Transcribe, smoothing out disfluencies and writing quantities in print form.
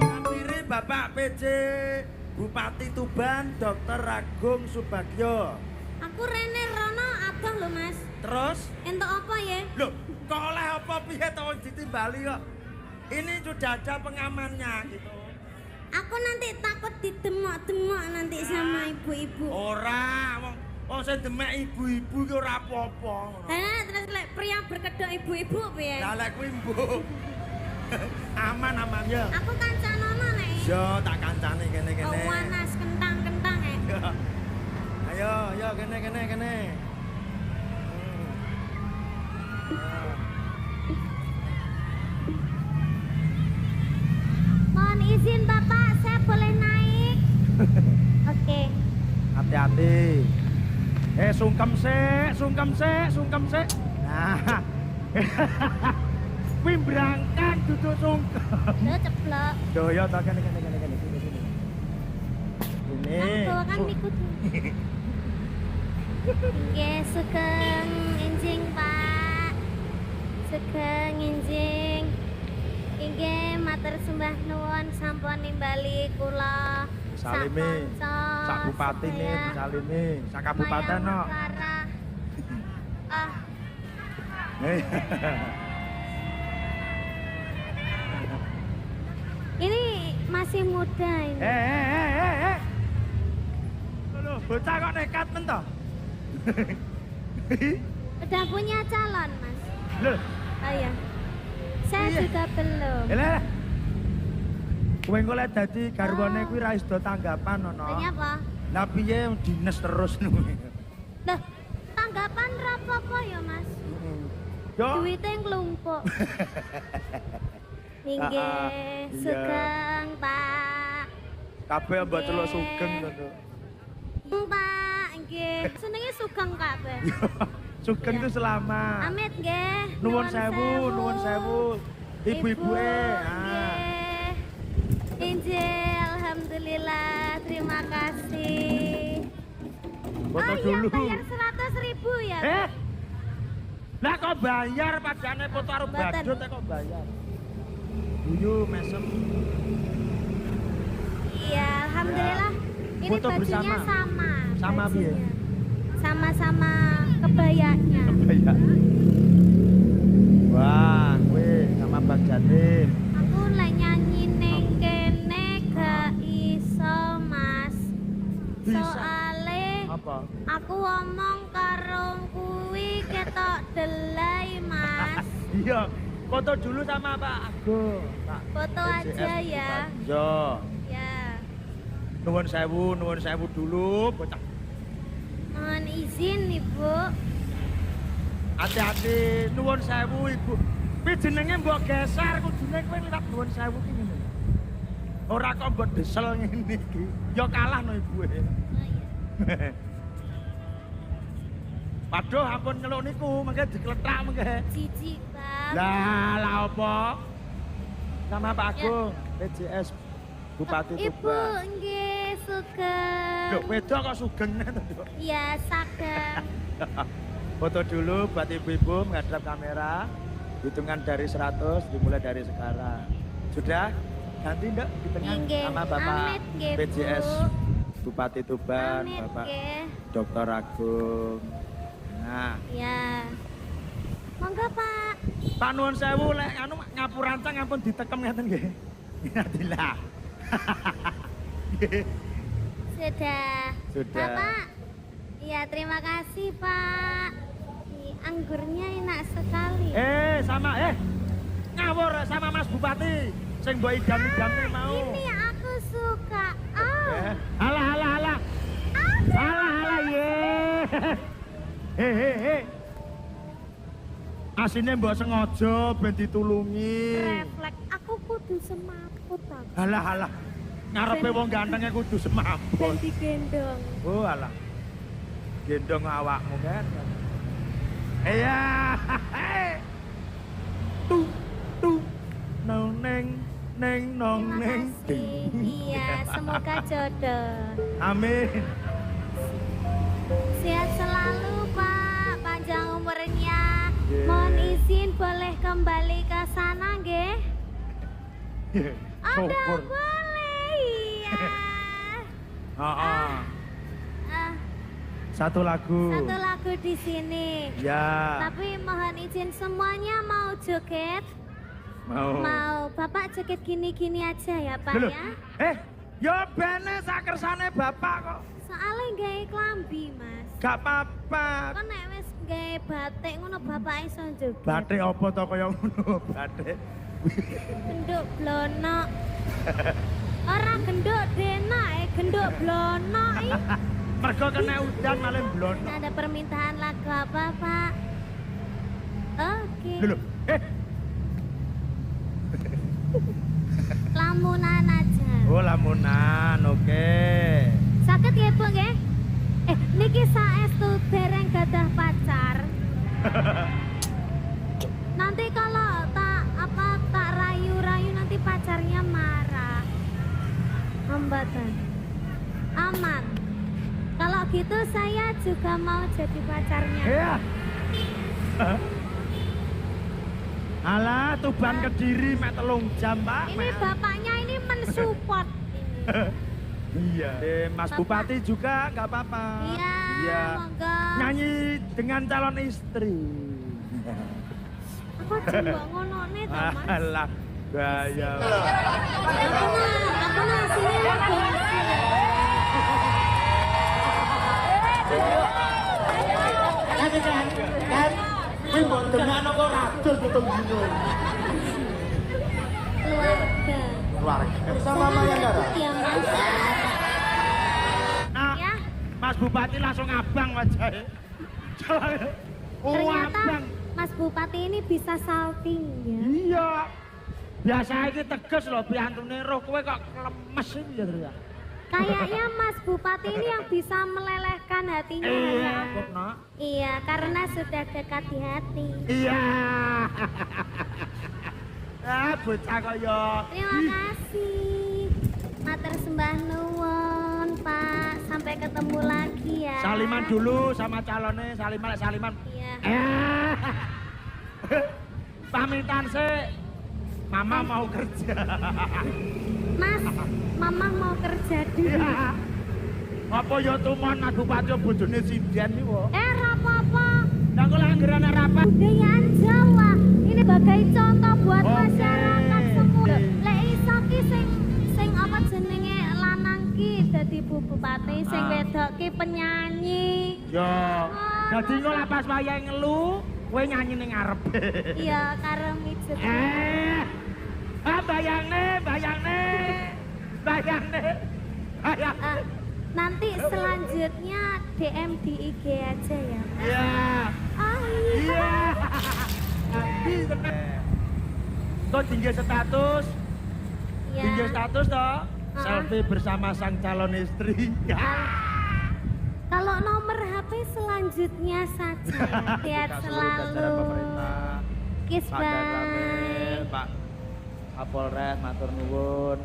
Hampiri Bapak PJ Bupati Tuban Dr. Agung Subagyo. Aku Rene Rono abang lho Mas. Terus? Entuk apa ya? Loh, kok oleh apa piye to ditimbali kok? Ini sudah ada pengamannya gitu. Aku nanti takut didemok-demok nanti sama ibu-ibu. Ora, wong sing demek ibu-ibu ki ora apa-apa. Terus lek pria berkedok ibu-ibu piye? Lah lek kuwi mbok. Aman ya. Aku kancanono nek. Yo tak kancane kene-kene. Oh, wanas kentang-kentang Ayo, yo kene. Mohon izin Bapak, saya boleh naik? Oke. Hati-hati. Sungkem sik. Nah. Kuwi brangkang duduk sungkem. Lho ceplok. Yo yo tak kene. Sini. Kamu bawakan ikut. Nggih, sugeng enjing Pak. Sugeng enjing. Inggih matur sembah nuwun sampun nimbali kula. Salimi. Sak bupati nih disalimi, sak kabupaten no. Ah. Ini masih muda ini. Loh, bocah kok nekat men toh? Udah punya calon, Mas? Loh. Oh iya. Saya Iya. juga belum. Lah. Kowe engko lek dadi garwane kuwi ra iso tanggapan ono. Tanya apa? Lah piye dinas terus kuwi. Loh, tanggapan rapopo ya, Mas? Yo. Duitnya nglumpuk. Inggih, Iya. sugeng, Pak. Kabeh mbok celuk sugeng to. Pak, nggih. Senenge sugeng kabeh. Sugeng Iya. itu selamat. Amit nggih. Nuwun sewu. Ibu-ibu nggih. Injil, alhamdulillah, terima kasih. Foto Oh iya, dulu. bayar 100.000 ya? Lah kok bayar padane foto karo Mboten. badut kok bayar. Guyu mesem. Iya, alhamdulillah. Ini Foto bajunya bersama. sama. Sama piye? bajunya. Sama-sama kebayanya. Bayar. Wah, kowe sama Bang Jatim. Aku lek nyanyi ning kene gak iso, Mas. Bisa. Soale Apa? aku ngomong karo kuwi ketok delay, Mas. Iya, foto dulu sama Pak Agung. Pak Foto PJS aja ya. Yo. Ya. Nuwun sewu dulu, bocah. Mohon izin, Ibu. Hati-hati, nuwun sewu Ibu. Kuwi jenenge mbok geser, kudune kowe liwat nuwun sewu ki ngene. Ora kok mbok desel ngene iki. Ya kalah no Ibu. Oh, iya. Waduh, ampun nyeluk niku, mengke dikletak mengke. Jijik, Bang. Lah apa? Sama Pak Ya. Agung, PJS Bupati Ibu, Tuban. nggih, sugeng. Loh, wedok kok sugeng to, Dok? Iya, sageng. Foto dulu buat ibu-ibu menghadap kamera. Hitungan dari 100 dimulai dari sekarang. Sudah? Ganti ndak di tengah Nggih, sama Bapak amit nggih, Bu. PJS Bupati Tuban, Amit, Bapak nggih. Dr. Agung. Nah, Ya. Monggo, Pak. Pak nuwun sewu lek anu ngapurancang ampun ditekem ngeten nggih. Alhamdulillah. Sudah. Sudah. Bapak. Iya, terima kasih, Pak. Ih, anggurnya enak sekali. Sama ngawur sama Mas Bupati sing mbok idam-idamne mau. Ini aku suka. Oh. Alah Aduh. ye. He. Asine mbok sengaja ben ditulungi. Refleks. Aku kudu semaput aku. Alah. Ngarepe wong gantenge kudu Dan semaput. digendong. Oh alah. Gendong awakmu kan. Iya. Tuh. Nong neng nong Terima neng. kasih. Iya, semoga jodoh. Amin. Sehat selalu, Pak. Panjang umur kembali ke sana nggih? Oh, nggak Syukur. boleh, iya. Heeh. Ah, Satu lagu. satu lagu di sini. Ya. Tapi mohon izin semuanya mau joget? Mau. Mau Bapak joget gini-gini aja ya Pak Lho, ya? yo bene sakersane bapak kok. Soalnya gawe klambi Mas. Gak apa-apa. Kok nek wis gawe batik ngono Bapak iso joget. Batik apa to kaya ngono, batik. Genduk blonok. Ora genduk denak, genduk blonok iki. Mergo kena udan malah blono. Ada permintaan lagu apa Pak? Oke. Lho, Lamunan aja. oh lamunan, oke. Sakit ya Bu nggih? Niki saestu dereng gadah pacar. Nanti kalau tak rayu-rayu nanti pacarnya marah. Hambatan. Aman. Kalau gitu saya juga mau jadi pacarnya. Iya. Alah, Tuban Kediri mek 3 jam, Pak. Ini bapaknya ini mensupport ini. Iya. Mas Bapak. Bupati juga nggak apa-apa. Iya, monggo. Nyanyi dengan calon istri. Aku coba ngono nih to, Mas. Alah, gaya. Aku nah sini lagu. Kan, kuwi mbok dengakno kok racun pitung dino. Keluarga. Keluarga. Sama mama yang ada. Ya, Mas. Nah, Ya. Mas Bupati langsung abang wajahnya. Oh, Ternyata abang. Mas Bupati ini bisa salting ya. Iya. Biasa iki tegas loh, piantune roh kowe kok lemes iki ya, Tru ya. Kayaknya Mas Bupati ini yang bisa melelehkan hatinya. Iya, ya. Bob, no. Iya, karena sudah dekat di hati. Iya. Ah, bocah kaya. Terima kasih. Matur sembah nuwun, Pak. Sampai ketemu lagi ya. Saliman dulu sama calonnya, saliman. Iya. Pamitan sih. Mama mau kerja. Mas, Mama mau kerja dulu. Iya. Apa ya tumon Mas Bupati bojone sinden iki kok. Rapopo. Lah kok langgaran rapat. Budayaan Jawa ini sebagai contoh buat Oke. masyarakat semua. Lek iso ki sing apa jenenge lanang ki dadi bupati, sing wedok ki penyanyi. Yo. Dadi engko lah pas wayahe ngelu, kowe nyanyi ning ngarep. Iya, karo mijet. Bayangne. Nanti selanjutnya DM di IG aja ya. Mas. Iya. Oh Iya. iya. Kok tinggi status? Iya. Tinggi status toh? Selfie bersama sang calon istri. Kalau nomor HP selanjutnya saja. Sehat selalu. Kiss Pak bye. Danramil, Pak Kapolres, matur nuwun.